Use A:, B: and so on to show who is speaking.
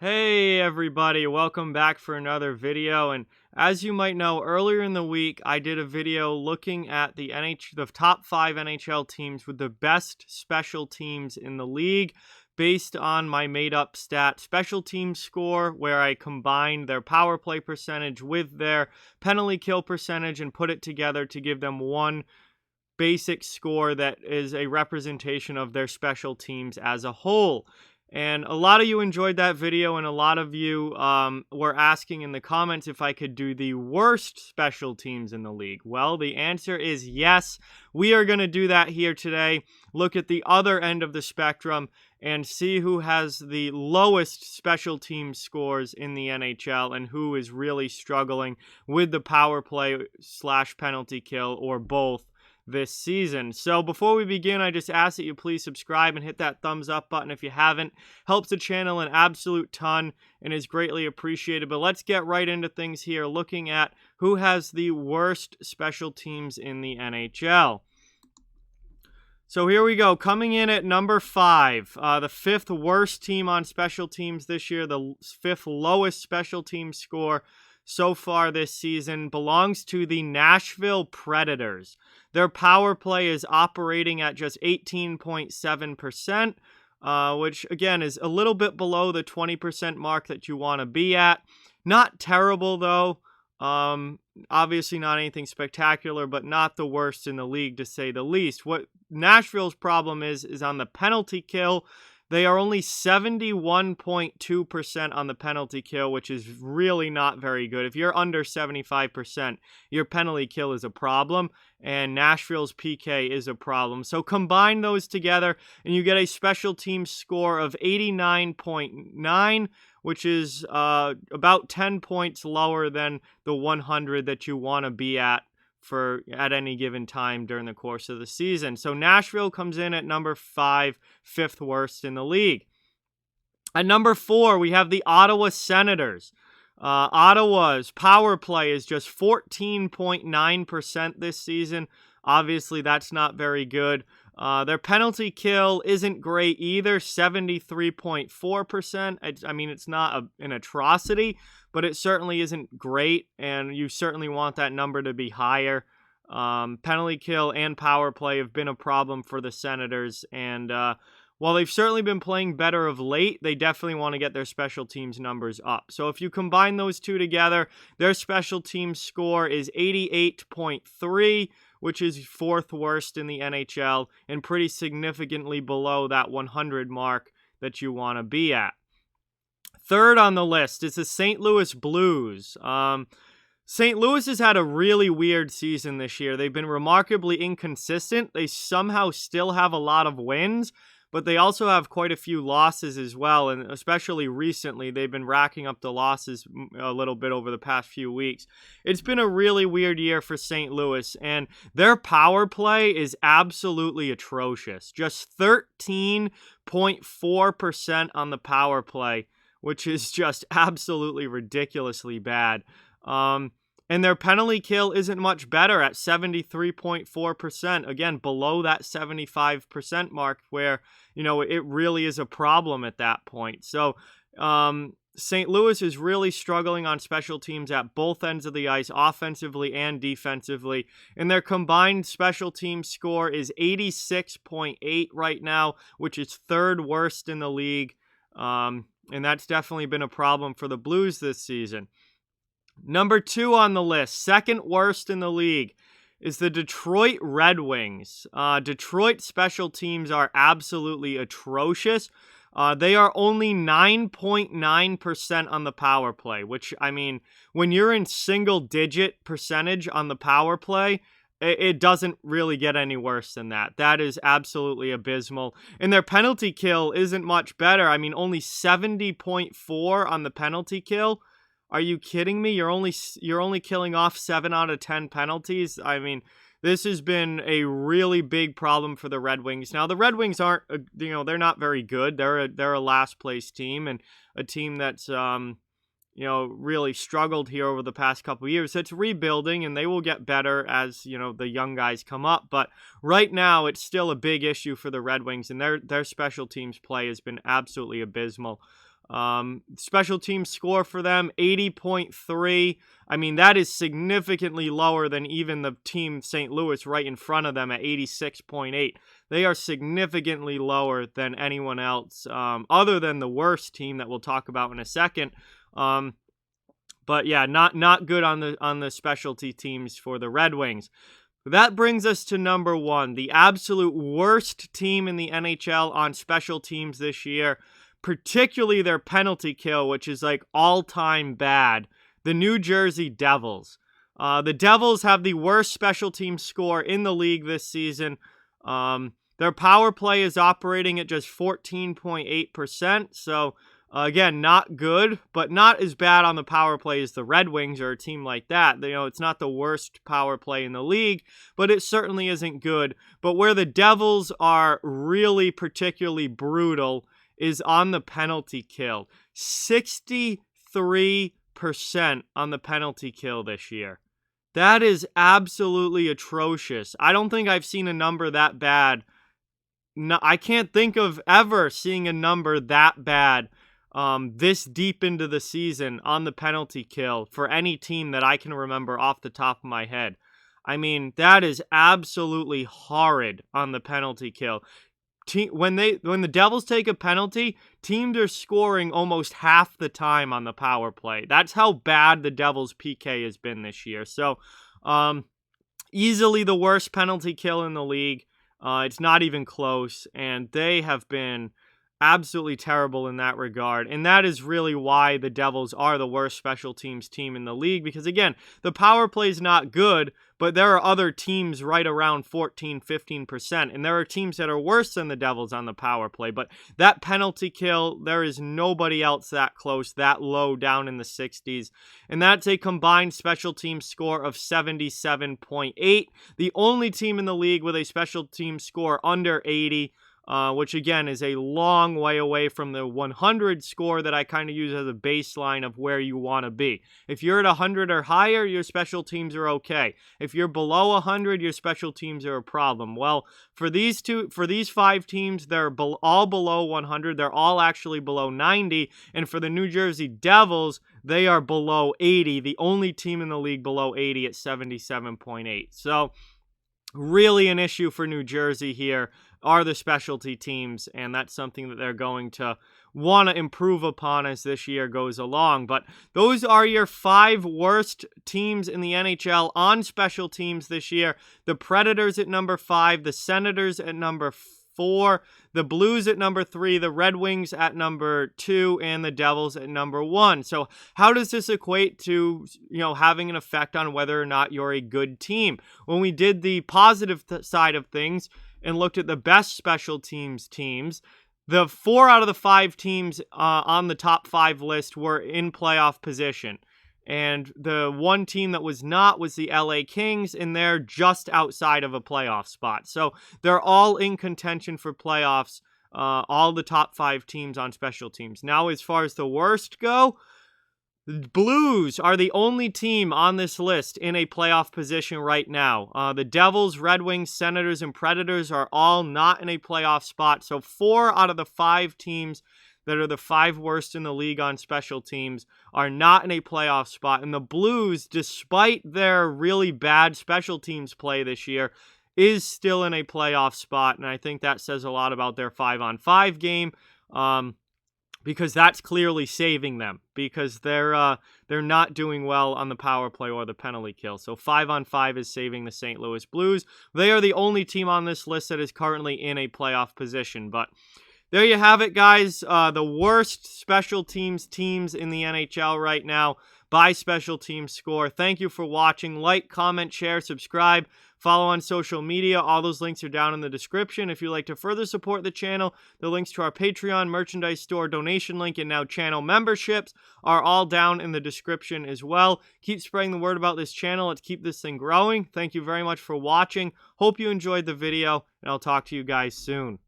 A: Hey everybody, welcome back for another video. And as you might know, earlier in the week I did a video looking at the top 5 NHL teams with the best special teams in the league based on my made-up stat special team score, where I combined their power play percentage with their penalty kill percentage and put it together to give them one basic score that is a representation of their special teams as a whole. And a lot of you enjoyed that video, and a lot of you were asking in the comments if I could do the worst special teams in the league. Well, the answer is yes. We are going to do that here today. Look at the other end of the spectrum and see who has the lowest special team scores in the NHL and who is really struggling with the power play / penalty kill or both this season. So before we begin, I just ask that you please subscribe and hit that thumbs up button if you haven't. Helps the channel an absolute ton and is greatly appreciated. But let's get right into things here, looking at who has the worst special teams in the NHL. So here we go. Coming in at number 5, the 5th worst team on special teams this year, the 5th lowest special team score so far this season, belongs to the Nashville Predators. Their power play is operating at just 18.7%, which again is a little bit below the 20% mark that you want to be at. Not terrible though. Obviously not anything spectacular, but not the worst in the league to say the least. What Nashville's problem is on the penalty kill. They are only 71.2% on the penalty kill, which is really not very good. If you're under 75%, your penalty kill is a problem, and Nashville's PK is a problem. So combine those together, and you get a special team score of 89.9, which is about 10 points lower than the 100 that you want to be at any given time during the course of the season. So Nashville comes in at number 5, 5th worst in the league. At number 4, we have the Ottawa Senators. Ottawa's power play is just 14.9% this season. Obviously, that's not very good. Their penalty kill isn't great either, 73.4%. I mean, it's not an atrocity, but it certainly isn't great, and you certainly want that number to be higher. Penalty kill and power play have been a problem for the Senators, and while they've certainly been playing better of late, they definitely want to get their special teams numbers up. So if you combine those two together, their special teams score is 88.3, which is 4th worst in the NHL and pretty significantly below that 100 mark that you want to be at. 3rd on the list is the St. Louis Blues. St. Louis has had a really weird season this year. They've been remarkably inconsistent. They somehow still have a lot of wins, but they also have quite a few losses as well, and especially recently, they've been racking up the losses a little bit over the past few weeks. It's been a really weird year for St. Louis, and their power play is absolutely atrocious. Just 13.4% on the power play, which is just absolutely ridiculously bad. And their penalty kill isn't much better at 73.4%. Again, below that 75% mark where, it really is a problem at that point. So, St. Louis is really struggling on special teams at both ends of the ice, offensively and defensively. And their combined special team score is 86.8 right now, which is 3rd worst in the league. And that's definitely been a problem for the Blues this season. Number 2 on the list, 2nd worst in the league, is the Detroit Red Wings. Detroit special teams are absolutely atrocious. They are only 9.9% on the power play, which, I mean, when you're in single-digit percentage on the power play, it doesn't really get any worse than that. That is absolutely abysmal. And their penalty kill isn't much better. I mean, only 70.4 on the penalty kill. Are you kidding me? You're only killing off 7 out of 10 penalties. I mean, this has been a really big problem for the Red Wings. Now, the Red Wings aren't, they're not very good. They're a last place team and a team that's, really struggled here over the past couple of years. It's rebuilding and they will get better as, the young guys come up. But right now, it's still a big issue for the Red Wings, and their special teams play has been absolutely abysmal. Special teams score for them, 80.3. I mean, that is significantly lower than even the team St. Louis right in front of them at 86.8. They are significantly lower than anyone else, other than the worst team that we'll talk about in a second. But yeah, not good on the specialty teams for the Red Wings. That brings us to number one, the absolute worst team in the NHL on special teams this year, particularly their penalty kill, which is like all-time bad, the New Jersey Devils. The Devils have the worst special team score in the league this season. Their power play is operating at just 14.8%, so again, not good, but not as bad on the power play as the Red Wings or a team like that. You know, it's not the worst power play in the league, but it certainly isn't good. But where the Devils are really particularly brutal is on the penalty kill. 63% on the penalty kill this year. That is absolutely atrocious. I don't think I've seen a number that bad. No, I can't think of ever seeing a number that bad this deep into the season on the penalty kill for any team that I can remember off the top of my head. I mean, that is absolutely horrid on the penalty kill. When the Devils take a penalty, teams are scoring almost half the time on the power play. That's how bad the Devils' PK has been this year. So, easily the worst penalty kill in the league. It's not even close, and they have been absolutely terrible in that regard. And that is really why the Devils are the worst special teams team in the league, because again, the power play is not good, but there are other teams right around 14-15%, and there are teams that are worse than the Devils on the power play. But that penalty kill, there is nobody else that close, that low down in the 60s, and that's a combined special team score of 77.8. The only team in the league with a special team score under 80, which again is a long way away from the 100 score that I kind of use as a baseline of where you want to be. If you're at 100 or higher, your special teams are okay. If you're below 100, your special teams are a problem. Well, for these five teams, they're all below 100. They're all actually below 90. And for the New Jersey Devils, they are below 80. The only team in the league below 80 at 77.8. So really an issue for New Jersey here are the specialty teams, and that's something that they're going to want to improve upon as this year goes along. But those are your 5 worst teams in the NHL on special teams this year. The Predators at number 5, the Senators at number 4, the Blues at number 3, the Red Wings at number 2, and the Devils at number 1. So how does this equate to, having an effect on whether or not you're a good team? When we did the positive side of things and looked at the best special teams, the 4 out of the 5 teams on the top 5 list were in playoff position. And the one team that was not was the LA Kings, and they're just outside of a playoff spot. So they're all in contention for playoffs, all the top 5 teams on special teams. Now, as far as the worst go, the Blues are the only team on this list in a playoff position right now. The Devils, Red Wings, Senators, and Predators are all not in a playoff spot. So 4 out of the 5 teams that are the 5 worst in the league on special teams are not in a playoff spot. And the Blues, despite their really bad special teams play this year, is still in a playoff spot. And I think that says a lot about their 5-on-5 game, because that's clearly saving them, because they're not doing well on the power play or the penalty kill. So 5-on-5 is saving the St. Louis Blues. They are the only team on this list that is currently in a playoff position. But there you have it, guys. The worst special teams in the NHL right now by special team score. Thank you for watching. Like, comment, share, subscribe, follow on social media. All those links are down in the description. If you'd like to further support the channel, the links to our Patreon, merchandise store, donation link, and now channel memberships are all down in the description as well. Keep spreading the word about this channel. Let's keep this thing growing. Thank you very much for watching. Hope you enjoyed the video, and I'll talk to you guys soon.